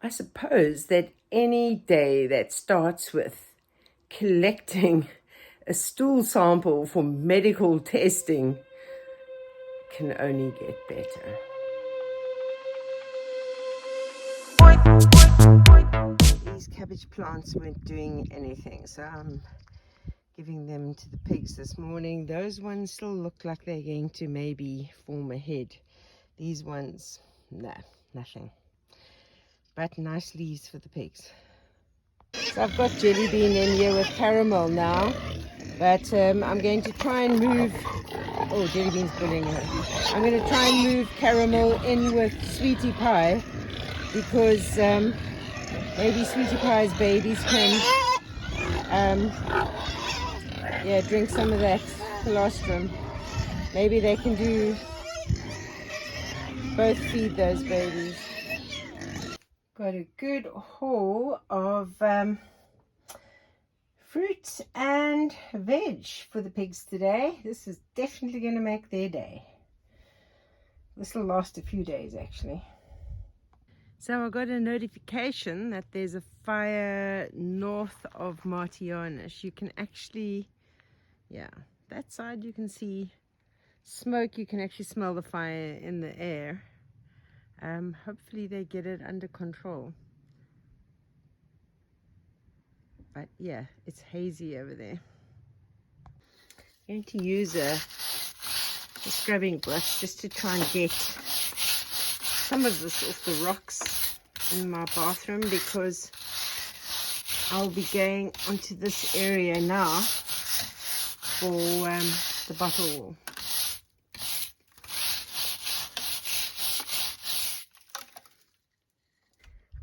I suppose that any day that starts with collecting a stool sample for medical testing can only get better. These cabbage plants weren't doing anything, so I'm giving them to the pigs this morning. Those ones still look like they're going to maybe form a head. These ones, nah, nothing. But nice leaves for the pigs. So I've got Jelly Bean in here with caramel now, but I'm going to try and move. Oh, Jelly Bean's pulling her. I'm going to try and move caramel in with Sweetie Pie, because maybe Sweetie Pie's babies can drink some of that colostrum. Maybe they can do both, feed those babies. Got a good haul of fruit and veg for the pigs today. This is definitely going to make their day. This will last a few days actually. So I got a notification that there's a fire north of Martianis. You can actually, that side you can see smoke. You can actually smell the fire in the air. Hopefully they get it under control. But yeah, it's hazy over there. I'm going to use a scrubbing brush just to try and get some of this off the rocks in my bathroom, because I'll be going onto this area now for the bottle wall.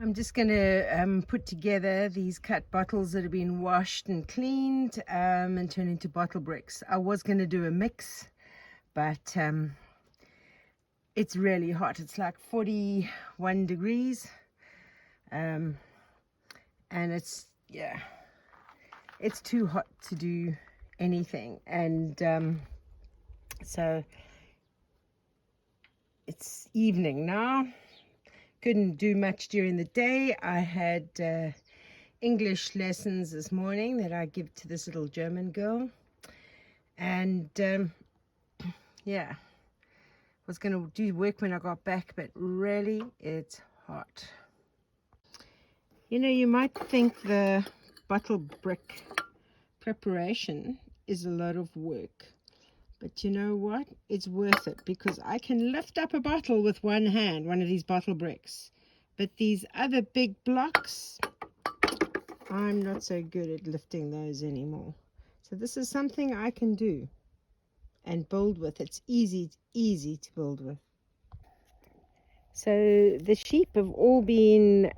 I'm just going to put together these cut bottles that have been washed and cleaned and turn into bottle bricks. I was going to do a mix, but it's really hot. It's like 41 degrees and it's too hot to do anything. And so it's evening now. Couldn't do much during the day. I had English lessons this morning that I give to this little German girl, and was going to do work when I got back, but really it's hot. You know, you might think the bottle brick preparation is a lot of work, but you know what? It's worth it, because I can lift up a bottle with one hand, one of these bottle bricks. But these other big blocks, I'm not so good at lifting those anymore. So this is something I can do and build with. It's easy to build with. So the sheep have all been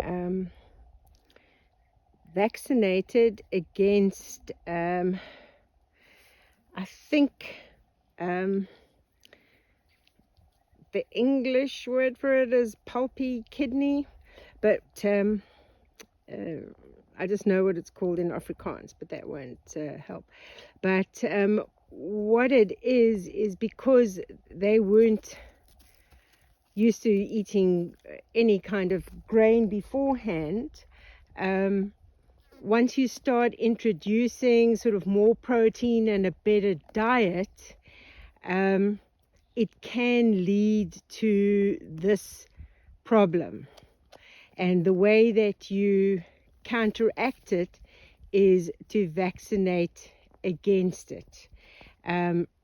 vaccinated against, I think, the English word for it is pulpy kidney, but I just know what it's called in Afrikaans, but that won't help. But what it is because they weren't used to eating any kind of grain beforehand. Once you start introducing sort of more protein and a better diet, it can lead to this problem. And the way that you counteract it is to vaccinate against it,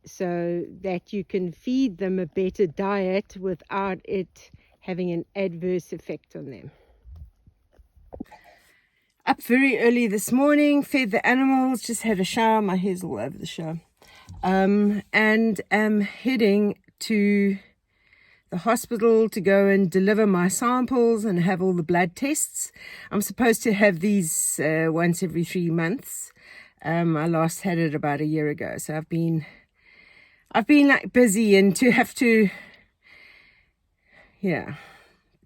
so that you can feed them a better diet without it having an adverse effect on them. Up very early this morning, fed the animals, just had a shower. My hair's all over the show. And am heading to the hospital to go and deliver my samples and have all the blood tests. I'm supposed to have these once every 3 months. I last had it about a year ago, so I've been like busy, and to have to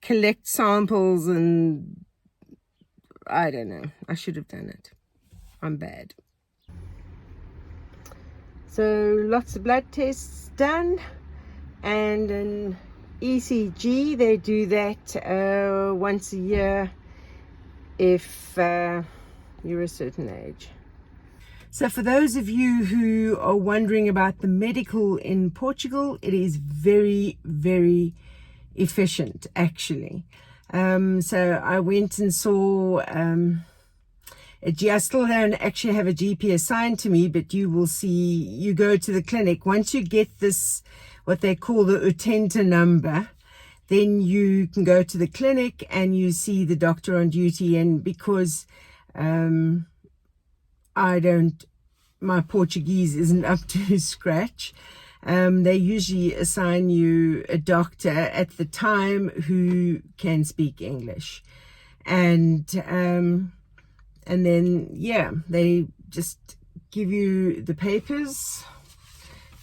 collect samples, and I don't know, I should have done it. I'm bad. So lots of blood tests done, and an ECG, they do that once a year if you're a certain age. So for those of you who are wondering about the medical in Portugal, it is very, very efficient, actually. So I went and saw I still don't actually have a GP assigned to me, but you will see, you go to the clinic. Once you get this, what they call the utenta number, then you can go to the clinic and you see the doctor on duty. And because my Portuguese isn't up to scratch, they usually assign you a doctor at the time who can speak English. And then, yeah, they just give you the papers.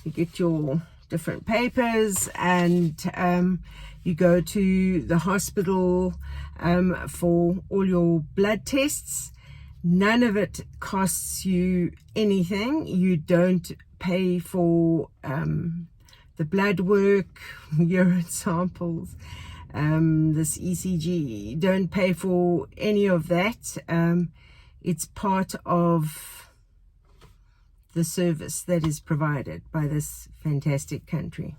You get your different papers, and you go to the hospital for all your blood tests. None of it costs you anything. You don't pay for the blood work, urine samples, this ECG. You don't pay for any of that. It's part of the service that is provided by this fantastic country.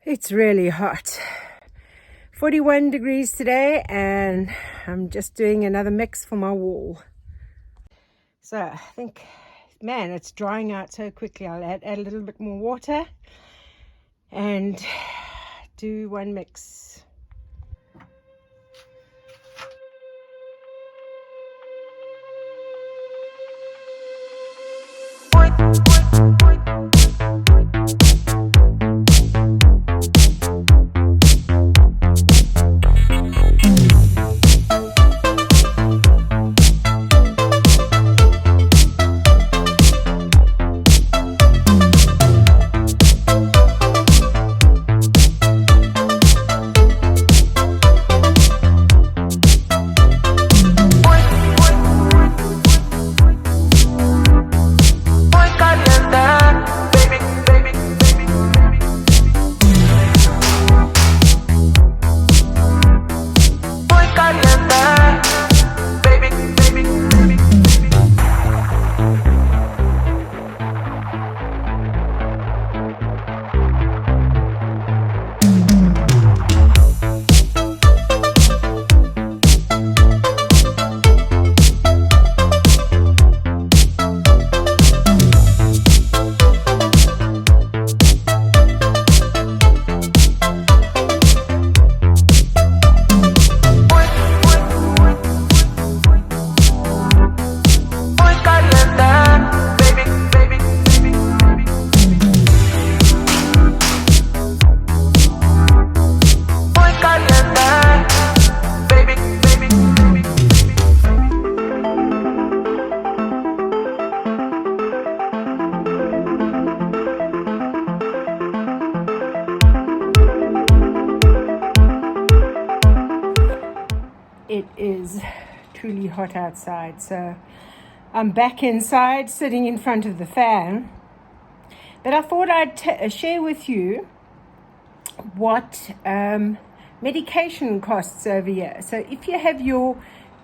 It's really hot. 41 degrees today, and I'm just doing another mix for my wall. So I think, man, it's drying out so quickly. I'll add a little bit more water and do one mix. It is truly hot outside, so I'm back inside sitting in front of the fan. But I thought I'd share with you what medication costs over here. So if you have your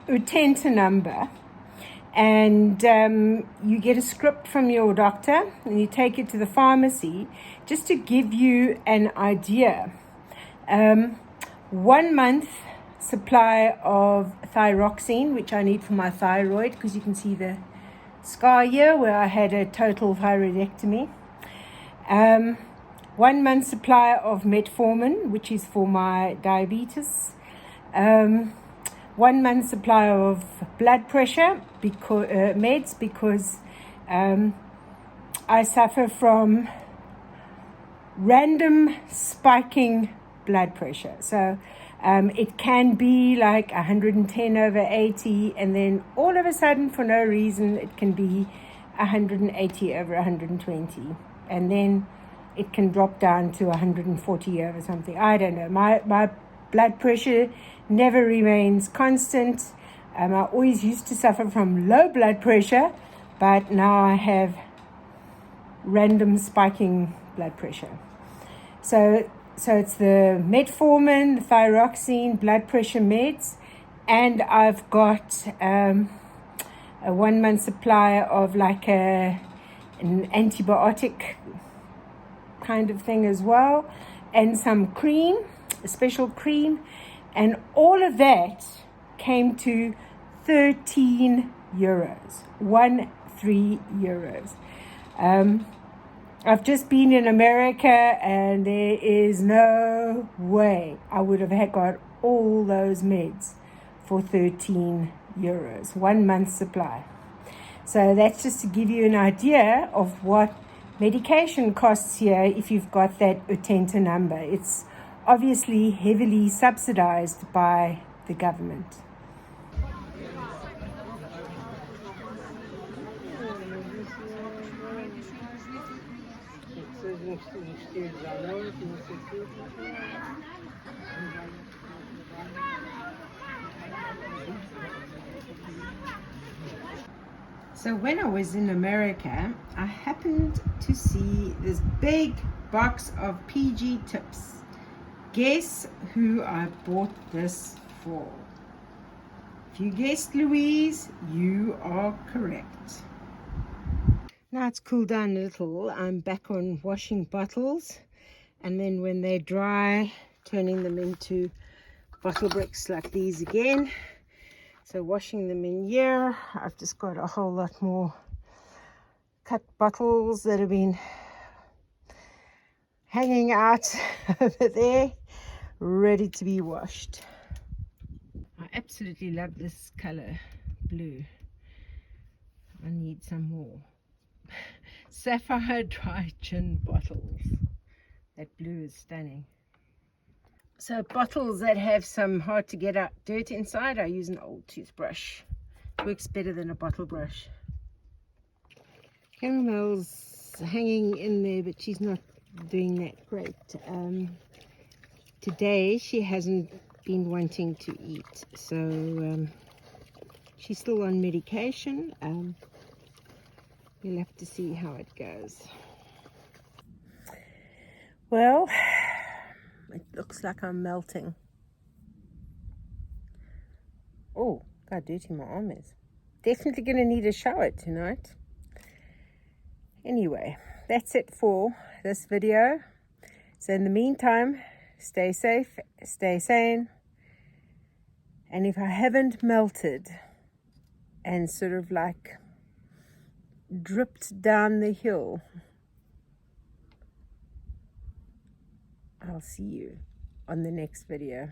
utenta number and you get a script from your doctor and you take it to the pharmacy, just to give you an idea, 1 month supply of thyroxine, which I need for my thyroid, because you can see the scar here where I had a total thyroidectomy. 1 month supply of metformin, which is for my diabetes. 1 month supply of blood pressure meds, because I suffer from random spiking blood pressure. So it can be like 110 over 80, and then all of a sudden, for no reason, it can be 180 over 120, and then it can drop down to 140 over something. I don't know. My blood pressure never remains constant. I always used to suffer from low blood pressure, but now I have random spiking blood pressure. So it's the metformin, the thyroxine, blood pressure meds, and I've got a 1 month supply of like an antibiotic kind of thing as well, and some cream, a special cream, and all of that came to 13 euros, 13 euros. I've just been in America, and there is no way I would have got all those meds for 13 euros, 1 month supply. So that's just to give you an idea of what medication costs here if you've got that Utenta number. It's obviously heavily subsidized by the government. So when I was in America, I happened to see this big box of PG tips. Guess who I bought this for? If you guessed Louise, you are correct. Now it's cooled down a little. I'm back on washing bottles, and then when they're dry, turning them into bottle bricks like these again. So washing them in here, I've just got a whole lot more cut bottles that have been hanging out over there, ready to be washed. I absolutely love this color, blue. I need some more. Sapphire dry gin bottles. That blue is stunning. So bottles that have some hard to get out dirt inside, I use an old toothbrush. Works better than a bottle brush. Caramel's hanging in there, but she's not doing that great. Today she hasn't been wanting to eat, so she's still on medication. You'll have to see how it goes. Well, it looks like I'm melting. Oh, how dirty my arm is. Definitely going to need a shower tonight. Anyway, that's it for this video. So in the meantime, stay safe, stay sane. And if I haven't melted and sort of like dripped down the hill, I'll see you on the next video.